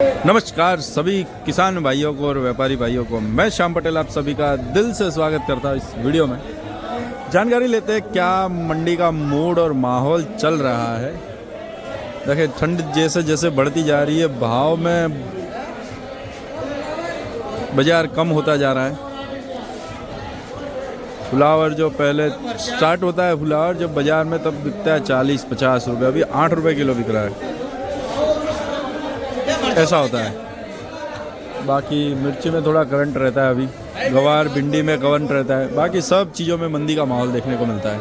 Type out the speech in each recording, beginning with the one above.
नमस्कार सभी किसान भाइयों को और व्यापारी भाइयों को, मैं श्याम पटेल आप सभी का दिल से स्वागत करता हूँ इस वीडियो में। जानकारी लेते हैं क्या मंडी का मूड और माहौल चल रहा है। देखिए ठंड जैसे जैसे बढ़ती जा रही है, भाव में बाजार कम होता जा रहा है। फ्लावर जो पहले स्टार्ट होता है फ्लावर जब बाजार में, तब बिकता है 40-50 रुपये, अभी 8 रुपये किलो बिक रहा है, ऐसा होता है। बाकी मिर्ची में थोड़ा करंट रहता है, अभी गवार भिंडी में करंट रहता है, बाकी सब चीज़ों में मंदी का माहौल देखने को मिलता है।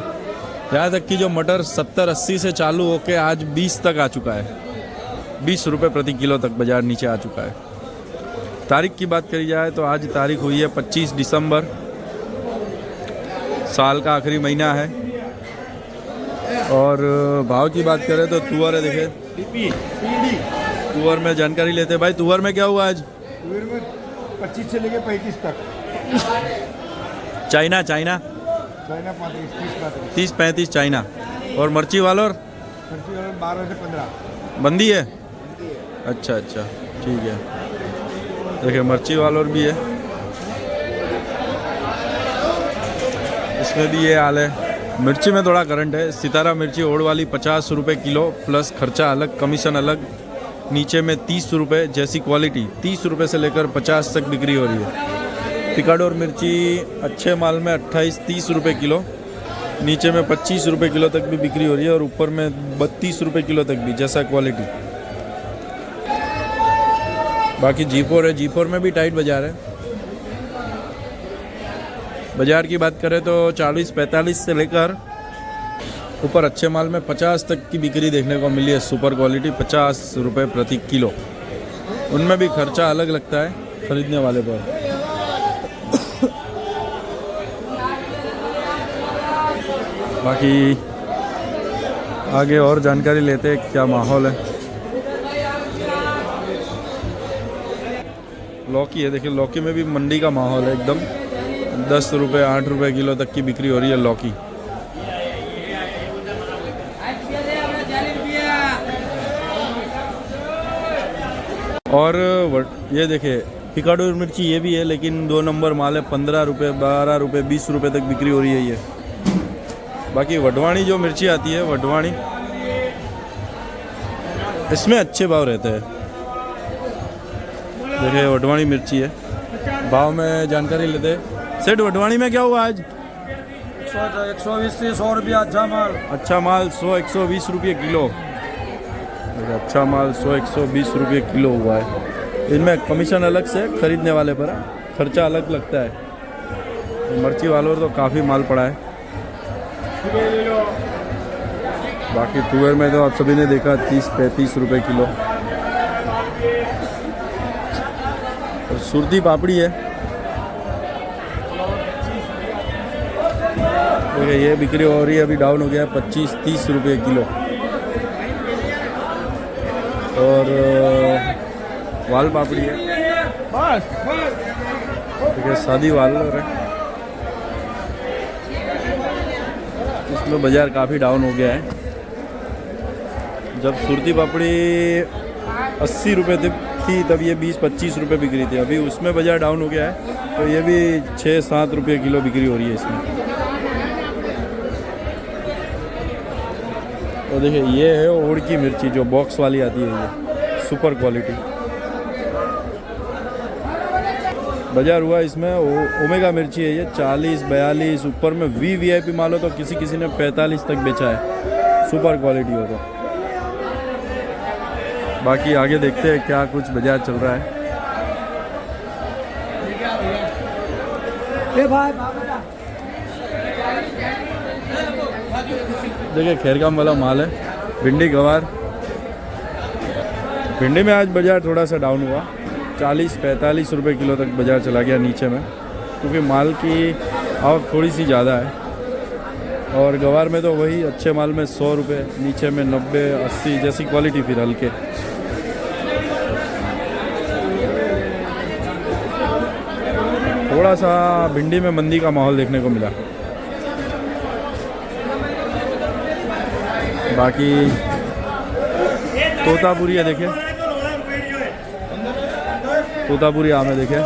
यहाँ तक कि जो मटर 70-80 से चालू होके आज 20 तक आ चुका है, 20 रुपये प्रति किलो तक बाजार नीचे आ चुका है। तारीख की बात करी जाए तो आज तारीख हुई है 25 दिसंबर, साल का आखिरी महीना है। और भाव की बात करें तो तुअर है, देखे तुअर में जानकारी लेते हैं। भाई तुअर में क्या हुआ आज? तुअर में 25 से लेके 35 तक। China China 30-35 China. और मिर्ची वालोर 12 से 15 बंदी है। अच्छा अच्छा ठीक है। देखिए मिर्ची वालोर भी है, इसमें भी ये हाल है। मिर्ची में थोड़ा करंट है। सितारा मिर्ची ओड़ वाली 50 रुपये किलो प्लस खर्चा अलग, कमीशन अलग। नीचे में 30 रुपये, जैसी क्वालिटी 30 रुपये से लेकर 50 तक बिक्री हो रही है। पिकाडोर मिर्ची अच्छे माल में 28-30 रुपये किलो, नीचे में 25 रुपये किलो तक भी बिक्री हो रही है, और ऊपर में 32 रुपये किलो तक भी, जैसा क्वालिटी। बाकी जीपोर है, जीपोर में भी टाइट बाजार है। बाजार की बात करें तो 40-45 से लेकर ऊपर अच्छे माल में 50 तक की बिक्री देखने को मिली है। सुपर क्वालिटी 50 रुपये प्रति किलो, उनमें भी खर्चा अलग लगता है खरीदने वाले पर। बाकी आगे और जानकारी लेते हैं क्या माहौल है। लौकी है, देखिए लौकी में भी मंडी का माहौल है एकदम। 10 रुपये 8 रुपये किलो तक की बिक्री हो रही है लौकी। और ये देखिए पिकाडोर मिर्ची ये भी है, लेकिन 2 नंबर माल है। 15 रुपये 12 रुपये 20 रुपये तक बिक्री हो रही है ये। बाकी वडवाणी जो मिर्ची आती है, वडवाणी, इसमें अच्छे भाव रहते हैं। देखिए वडवाणी मिर्ची है, भाव में जानकारी लेते हैं। सेठ वडवाणी में क्या हुआ आज? 120 से 100 रुपया अच्छा माल। अच्छा माल 100-120 रुपये किलो। अच्छा माल 100-120 रुपये किलो हुआ है। इनमें कमीशन अलग से खरीदने वाले पर, खर्चा अलग लगता है। मिर्ची वालों तो काफ़ी माल पड़ा है। बाकी तुअर में तो आप सभी ने देखा 30-35 रुपये किलो। और सुरती पापड़ी है, देखिए ये बिक्री हो रही है, अभी डाउन हो गया है 25-30 रुपये किलो। और वाल पापड़ी है, देखिए शादी वाल है, इसमें बाजार काफ़ी डाउन हो गया है। जब सुरती पापड़ी 80 रुपये थी तब ये 20-25 रुपये बिक्री थी, अभी उसमें बाजार डाउन हो गया है, तो ये भी 6-7 रुपये किलो बिक्री हो रही है इसमें। तो देखिए ये है ओड़ की मिर्ची जो बॉक्स वाली आती है, ये सुपर क्वालिटी बाजार हुआ। इसमें ओमेगा मिर्ची है, ये 40-42, ऊपर में वीआईपी माल हो तो किसी ने 45 तक बेचा है, सुपर क्वालिटी हो तो। बाकी आगे देखते हैं क्या कुछ बाजार चल रहा है। देखिए खैरगाम वाला माल है, भिंडी गवार। भिंडी में आज बाजार थोड़ा सा डाउन हुआ, 40-45 रुपये किलो तक बाजार चला गया नीचे में, क्योंकि माल की आवक थोड़ी सी ज़्यादा है। और गवार में तो वही अच्छे माल में 100 रुपये, नीचे में 90-80, जैसी क्वालिटी फिर हल्के। थोड़ा सा भिंडी में मंदी का माहौल देखने को मिला। बाकी तोतापुरी है, देखिए तोतापुरी आम है देखे,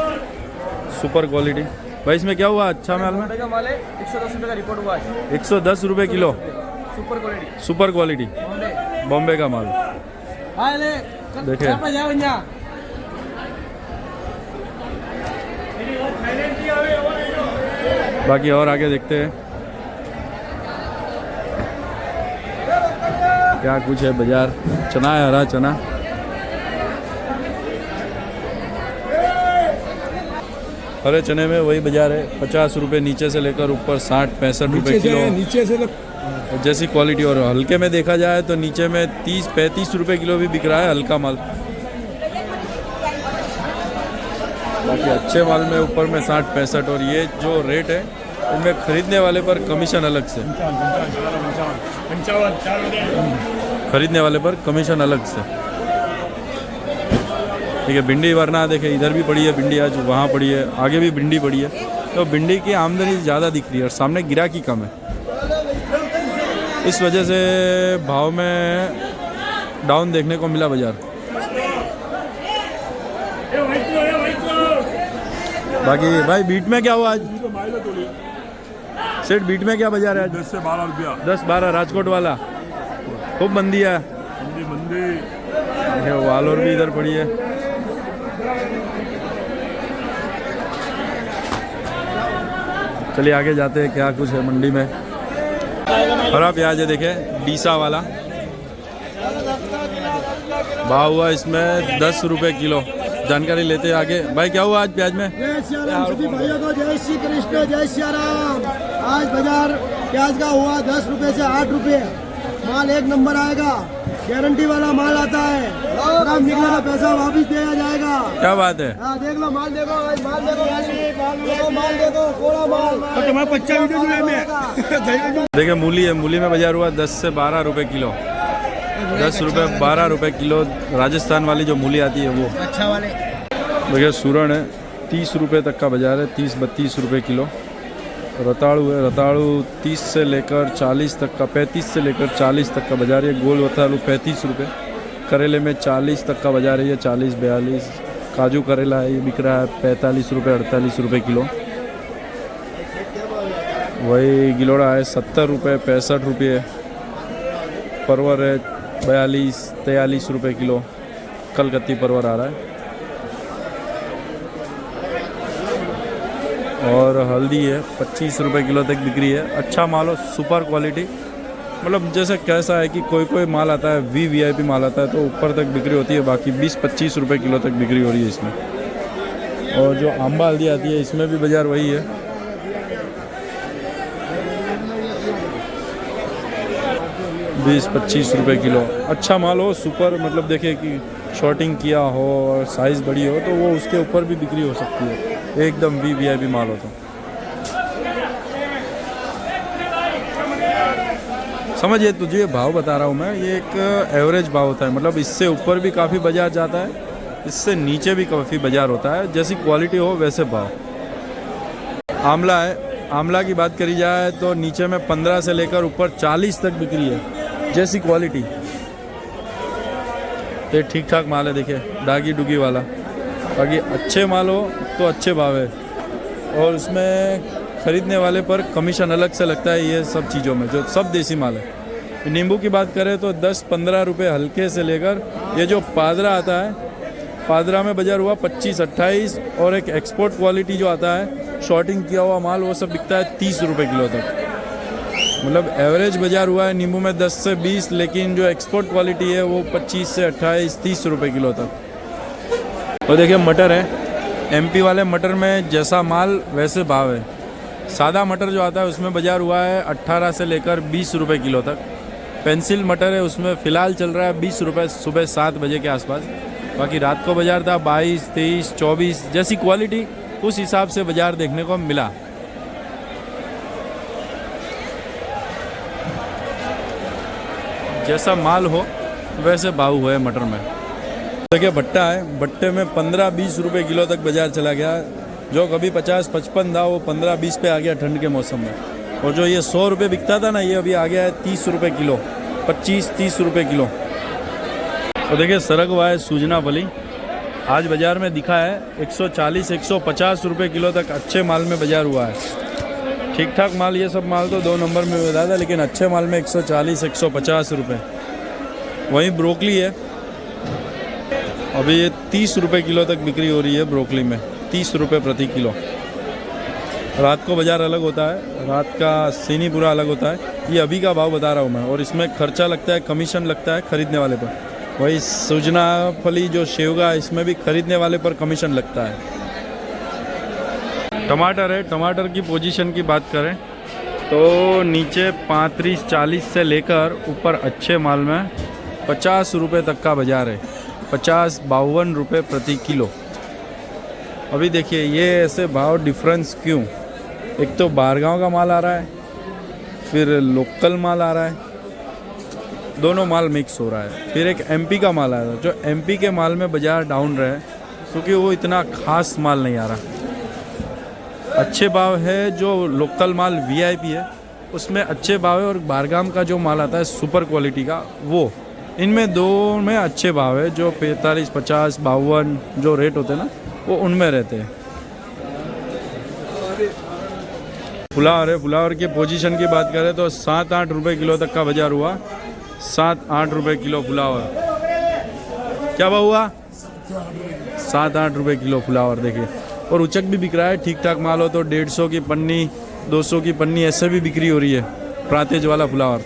सुपर क्वालिटी। भाई इसमें क्या हुआ अच्छा माल में? बॉम्बे का माल है, 110 रुपये का रिपोर्ट हुआ है। 110 रुपये kilo, super quality super quality Bombay. Bombay का माल। हाँ ले देखे। बाकी और आगे देखते हैं क्या कुछ है बाजार। चना है, हरा चना। हरे चने में वही बाजार है, 50 रुपये नीचे से लेकर ऊपर 60-65 रुपये किलो नीचे से जैसी क्वालिटी। और हल्के में देखा जाए तो नीचे में 30-35 रुपये किलो भी बिक रहा है हल्का माल। बाकी अच्छे माल में ऊपर में 60-65। और ये जो रेट है इनमें खरीदने वाले पर कमीशन अलग से, खरीदने वाले पर कमीशन अलग से। ठीक है। भिंडी वरना देखे इधर भी पड़ी है भिंडी, आज वहाँ पड़ी है, आगे भी भिंडी पड़ी है। तो भिंडी की आमदनी ज़्यादा दिख रही है और सामने गिराकी कम है, इस वजह से भाव में डाउन देखने को मिला बाजार। बाकी भाई बीट में क्या हुआ आज? सेठ बीट में क्या बाजार है आज? 10 से 12 रुपया। 10-12 राजकोट वाला खूब मंदी है। देखिए वालोर भी इधर पड़ी है। चलिए आगे जाते हैं क्या कुछ है मंडी में। हरा प्याज है देखे, डीसा वाला भाव हुआ इसमें 10 रुपये किलो। जानकारी लेते हैं आगे। भाई क्या हुआ आज प्याज में? जय श्री राम सभी भाइयों को, जय श्री कृष्ण, जय श्री राम। आज बाजार प्याज का हुआ 10 रुपए से 8 रुपए। माल एक नंबर आएगा, गारंटी वाला माल आता है। काम निकलेगा पैसा वापिस दिया जाएगा। क्या बात है? हाँ देख लो माल, देखो आज माल देखो, माल देखो कोड़ा माल। तुम्हारा बच्चा भी में देखिए मूली है, मूली में बाजार हुआ 10 से 12 रुपये किलो। 10 रुपये 12 रुपये किलो राजस्थान वाली जो मूली आती है वो। अच्छा वाले देखिए सूरण है, 30 रुपये तक का बाजार है, 30-32 रुपये किलो। रताड़ू है, रताड़ू 30 से लेकर 40 तक का, 35 से लेकर 40 तक का बाजार है। गोल रताड़ू 35 रुपये। करेले में 40 तक का बाजार है, ये 40-42। काजू करेला है, ये बिक रहा है 45 रुपये 48 रुपये किलो। वही गिलोड़ा है 70 रुपये 65 रुपये। परवर है 42-43 रुपये किलो। कलकत्ती परवर आ रहा है। और हल्दी है 25 रुपये किलो तक बिक्री है। अच्छा माल हो, सुपर क्वालिटी। मतलब जैसे कैसा है कि कोई कोई माल आता है VIP माल आता है तो ऊपर तक बिक्री होती है, बाकी 20-25 रुपये किलो तक बिक्री हो रही है इसमें। और जो आंबा हल्दी आती है इसमें भी बाज़ार वही है, 20-25 रुपये किलो। अच्छा माल हो, सुपर, मतलब देखिए कि शॉर्टिंग किया हो और साइज़ बड़ी हो तो वो उसके ऊपर भी बिक्री हो सकती है, एकदम VIP माल हो तो। समझिए, तुझे भाव बता रहा हूँ मैं, ये एक एवरेज भाव होता है। मतलब इससे ऊपर भी काफ़ी बाजार जाता है, इससे नीचे भी काफ़ी बाजार होता है। जैसी क्वालिटी हो वैसे भाव। आंवला है, आंवला की बात करी जाए तो नीचे में 15 से लेकर ऊपर 40 तक बिक्री है, जैसी क्वालिटी। ये ठीक ठाक माल है, देखिए डागी डुगी वाला। बाकी अच्छे माल हो तो अच्छे भाव है, और उसमें ख़रीदने वाले पर कमीशन अलग से लगता है। ये सब चीज़ों में जो सब देसी माल है। नींबू की बात करें तो 10-15 रुपये हल्के से लेकर, ये जो पादरा आता है, पादरा में बाजार हुआ 25-28। और एक एक्सपोर्ट क्वालिटी जो आता है, शॉर्टिंग किया हुआ माल, वो सब बिकता है 30 रुपये किलो तक। मतलब एवरेज बाजार हुआ है नींबू में 10 से 20, लेकिन जो एक्सपोर्ट क्वालिटी है वो 25 से 28-30 रुपये किलो तक। और देखिए मटर है, MP वाले मटर में जैसा माल वैसे भाव है। सादा मटर जो आता है उसमें बाजार हुआ है 18 से लेकर 20 रुपये किलो तक। पेंसिल मटर है, उसमें फ़िलहाल चल रहा है 20 रुपये सुबह 7 बजे के आसपास। बाकी रात को बाजार था 22, 23, 24, जैसी क्वालिटी उस हिसाब से बाजार देखने को मिला। जैसा माल हो वैसे भाव हुए मटर में। देखिए भट्टा है, भट्टे में 15-20 रुपये किलो तक बाजार चला गया। जो कभी 50-55 था वो 15-20 पे आ गया ठंड के मौसम में। और जो ये 100 रुपये बिकता था ना, ये अभी आ गया है 30 रुपये किलो, 25-30 रुपये किलो। और देखिए सरक हुआ है सूजना फली, आज बाज़ार में दिखा है 140-150 रुपये किलो तक अच्छे माल में बाज़ार हुआ है। ठीक ठाक माल, ये सब माल तो 2 नंबर में बता था, लेकिन अच्छे माल में 140-150 रुपये। वहीं ब्रोकली है, अभी ये 30 रुपये किलो तक बिक्री हो रही है ब्रोकली में, 30 रुपये प्रति किलो। रात को बाज़ार अलग होता है, रात का सीनी पूरा अलग होता है। ये अभी का भाव बता रहा हूँ मैं, और इसमें खर्चा लगता है, कमीशन लगता है खरीदने वाले पर। वही सूजना फली जो शेवगा, इसमें भी खरीदने वाले पर कमीशन लगता है। टमाटर है, टमाटर की पोजीशन की बात करें तो नीचे 35-40 से लेकर ऊपर अच्छे माल में 50 रुपये तक का बाज़ार है। 50-52 रुपये प्रति किलो। अभी देखिए ये ऐसे भाव डिफरेंस क्यों? एक तो बाहरगांव का माल आ रहा है, फिर लोकल माल आ रहा है, दोनों माल मिक्स हो रहा है। फिर एक एमपी का माल आया था, जो एमपी के माल में बाज़ार डाउन रहा है क्योंकि वो इतना खास माल नहीं आ रहा। अच्छे भाव है जो लोकल माल वीआईपी है, उसमें अच्छे भाव है, और बाहरगाम का जो माल आता है सुपर क्वालिटी का, वो इनमें दो में अच्छे भाव है। जो 45, 50, 52 जो रेट होते हैं ना, वो उनमें रहते हैं। फ्लावर है, फ्लावर के पोजीशन की बात करें तो 7-8 रुपये किलो तक का बाज़ार हुआ। 7-8 रुपये किलो फ्लावर। क्या भाव हुआ? 7-8 रुपये किलो फ्लावर। देखिए, और उचक भी बिक रहा है। ठीक ठाक माल हो तो 150 की पन्नी, 200 की पन्नी ऐसे भी बिक्री हो रही है। प्रातेज वाला फ्लावर